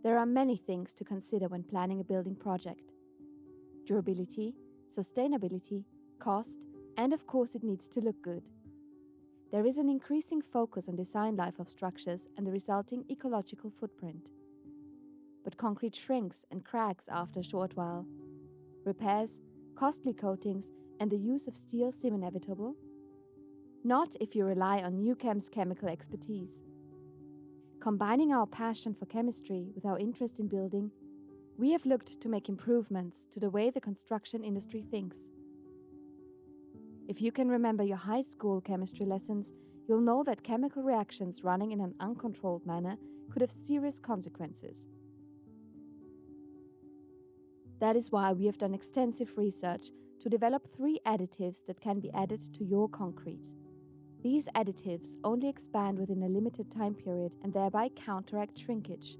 There are many things to consider when planning a building project: durability, sustainability, cost, and of course it needs to look good. There is an increasing focus on design life of structures and the resulting ecological footprint. But concrete shrinks and cracks after a short while. Repairs, costly coatings, and the use of steel seem inevitable? Not if you rely on Newchem's chemical expertise. Combining our passion for chemistry with our interest in building, we have looked to make improvements to the way the construction industry thinks. If you can remember your high school chemistry lessons, you'll know that chemical reactions running in an uncontrolled manner could have serious consequences. That is why we have done extensive research to develop 3 additives that can be added to your concrete. These additives only expand within a limited time period and thereby counteract shrinkage.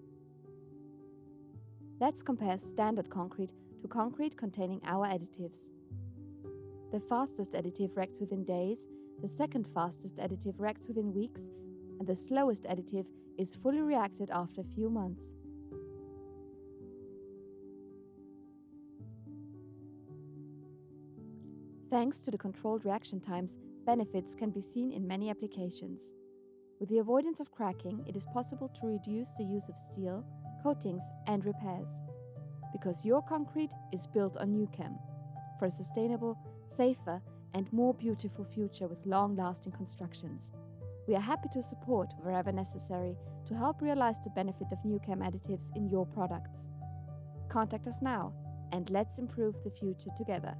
Let's compare standard concrete to concrete containing our additives. The fastest additive reacts within days, the second fastest additive reacts within weeks, and the slowest additive is fully reacted after a few months. Thanks to the controlled reaction times, benefits can be seen in many applications. With the avoidance of cracking, it is possible to reduce the use of steel, coatings, and repairs. Because your concrete is built on Newchem for a sustainable, safer, and more beautiful future with long-lasting constructions. We are happy to support wherever necessary to help realize the benefit of Newchem additives in your products. Contact us now and let's improve the future together.